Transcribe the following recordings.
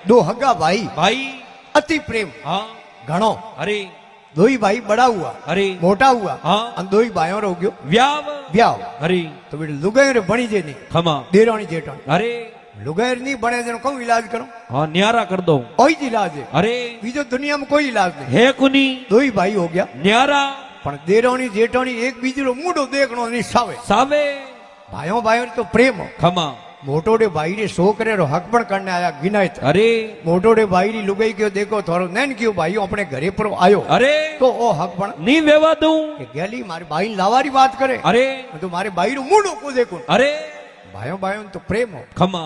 दो हगा भाई भाई अति प्रेम हाँ घणो अरे दो ही भाई बड़ा हुआ अरे मोटा हुआ हाँ और दो ही भाइयों रो गयो व्याव ब्याह अरे तो बेटे लुगाई रे बनी जे नहीं खमा देरानी जेठानी अरे लुगाई नहीं बने जन कौन इलाज करो हाँ न्यारा कर दो कोई ज इलाज है अरे बीजो दुनिया में कोई इलाज नहीं है कुनी दो ही भाई हो गया न्यारा पण देरानी जेठानी एक बीजो मूडो देखनो नहीं सावे सावे भाइयों भाइयों तो प्रेम हो खमा मोटोड़े भाई रे छोकरे रो हक पण करने आया गिनायत अरे मोटोड़े भाई री लुगाई क्यों देखो थोरो नैन क्यों भाई अपने घरे पर आयो अरे तो ओ हक पण नी वेवा दूं કે ગેલી મારી ભાઈ લાવારી વાત કરે अरे તો મારે ભાઈ નું મૂડું કો દેખું अरे ભાઈઓ ભાઈઓ તો પ્રેમ હો खमा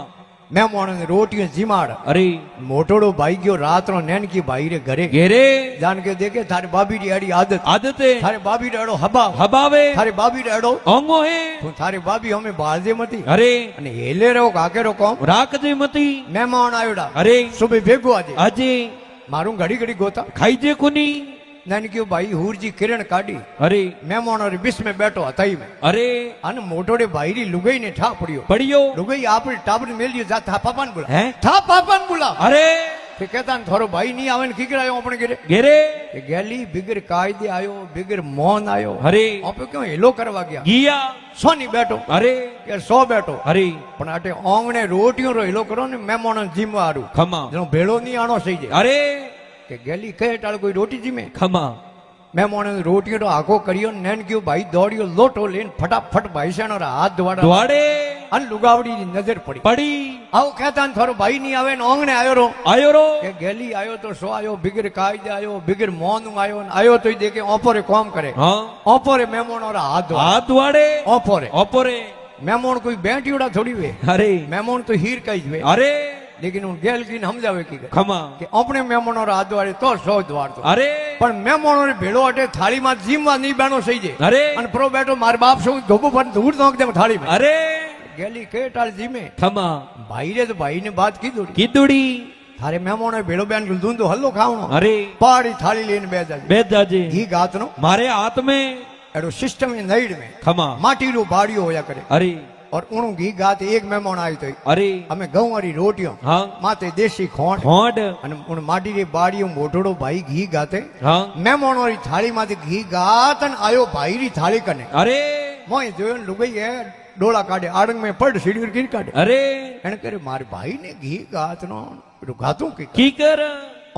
મેં મોણ રોટીઓ જીમાડ अरे મોટોડો ભાઈ ગયો રાત નો નેન કી ભાઈ રે ઘરે घेरे જાન કે દેખે થારી બાબી રી આડી આદત आदते થારી બાબી રે અડો હબા हबावे થારી બાબી રે અડો ओंगो है તું થારી બાબી અમે બાળજે મતી अरे અને હેલે રો કાકેરો કોમ राकजे मती મહેમાન આવ્યોડા अरे સુબે ભેગો આજે अजे મારું ઘડી ઘડી ગોતા खाईजे कुनी નैન ક્યો ભાઈ હુરજી કિરણ કાઢી अरे મહેમાન રે બીસ में બેઠો હતા ઈ अरे અને મોટોડે ભાઈ રી લુગાઈ ને ઠા પડ્યો पढ़ियो लुगाई आपने टाबर मेल दियो जा था पापा ने बुला हैं? था पापा ने बुला अरे फिर कहता न थारो भाई नहीं आवे ने की करायो अपने घरे घेरे के गैली बिगर कायदे आयो बिगर मौन आयो अरे आपे क्यों हेलो करवा गया गिया सोनी बैठो अरे यार सो बैठो अरे पण आटे ओंगणे रोटियों रो हेलो करो ने मेहमानो जीमवारू खमा जनो भेड़ो नहीं आनो सही जे अरे के गैली कहे टाल कोई रोटी जीमे खमा मेहमानो रोटियों रो आगो करियो नैन क्यों भाई दौड़ियो लोटो लेन फटाफट भाई सेनो रा हाथ धोवाड़ा द्वाड़े अन लुगावड़ी नी नजर पड़ी पड़ी आओ कहता न थारो भाई नहीं आवे ने ओंगणे आयो रो आयो रो કે ગેલી આયો તો સો આયો બિગર કાયદે આયો બિગર મોન આયો ને આયો તો દેખે ઓપોરે કામ કરે हाँ ઓપોરે મહેમાનો રા હાથ ધોવા हाथ द्वाड़े ઓપોરે ओपरे મહેમાન કોઈ બેંટીડા થોડી વે अरे મહેમાન તો હીર કઈ જ વે अरे લેકિન હું ગેલ કીને સમજાવે કી खमा કે આપણે મહેમાનો રા હાથ ધોવાડે તો સો ધોવાડતો अरे પણ મહેમાનો ને ભેળો અટે થાળીમાં જીમવા નહીં બેનો સહી જાય अरे અને પ્રો બેઠો માર બાપ શું ધોબો પર ધૂળ નોક દે થાળીમાં अरे ગેલી કે ટાળ જીમે खमा ભાઈ રે તો ભાઈ ને બાત કીધું किदुड़ी થારે મહેમાનો ભેળો બેન દૂંધો હલ્લો ખાવણો अरे પાડી થાળી લઈને બે જાય बेद जाजे ઘી ગાતનો मारे हाथ में एडो सिस्टम इन नईड में खमा माटी रो बाड़ियो होया करे अरे और उणु घी गात एक मेहमान आई तो अरे हमें गऊ वाली रोटियों हाँ माते देसी खोंड होंड अने उन माटी री बाड़ियो मोटोड़ो भाई घी गाते हाँ मेहमान वाली थाली माते घी गात अन आयो भाई री थाली कने अरे मोय जोयो लुगाई है डोला काढे आड़ंग में पड़ सीढ़ी गिर काढे अरे एने करे मारे भाई ने घी गात नो एडो गातू की कर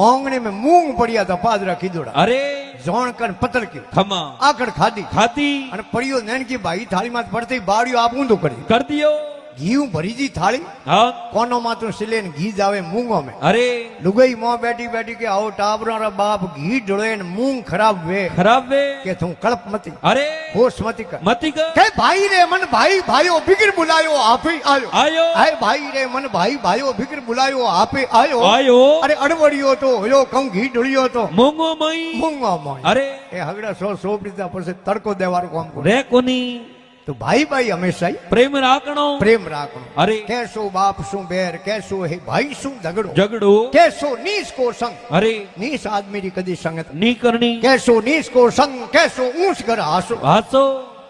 ओंगणे में मूंग पड़िया था पादरा खीदोड़ा अरे जोण कन पतल की खमा आकड़ खादी खाती અને પડ્યો નેન की भाई थाली में पड़ते बाड़ियो आप ऊंधो कर दी कर दियो घी भरी जी थाली हाँ कोनो मात्र सिले ने घी जावे मूंगो में अरे लुगाई मों बैठी बैठी के आओ टाबरो रा बाप घी ढोळे ने मूंग खराब वे खराब वे के तू कल्प मती अरे होश मती कर मती कर के भाई रे मन भाई भाइयो बिगर बुलायो आपे आयो आयो आए भाई रे मन भाई भाइयो बिगर बुलायो आपे आयो आयो अरे अड़वड़ियो तो होयो कम घी ढोळियो तो मोंगो मई मूंगो मोय अरे ए हगड़ा सो प्रीता पर से तड़को देवारो काम को रे कोनी तो भाई भाई हमेशा ही प्रेम राखणो प्रेम राखणो अरे कैसो बाप सु बेर कैसो हे भाई सु झगड़ो झगड़ो कैसो नीस को संग अरे नीस आदमी री कदी संगत नी करनी कैसो नीस को संग कैसो ऊंच कर हासो हासो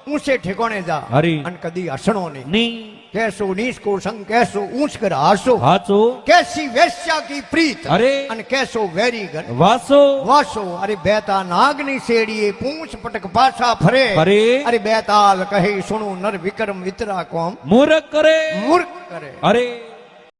ऊंचे ठिकाने जा अरे अन कदी हसणो नहीं नी कैसो नीस को संग कैसो ऊंच कर हासो हासो कैसी वेश्या की प्रीत अरे अन कैसो वेरी घर वासो वासो अरे बेता नागनी सेड़िए पूंछ पटक पाछा फरे अरे अरे बेताल कहे सुनो नर विक्रम इतरा कौम मूर्ख करे मूर्ख करे अरे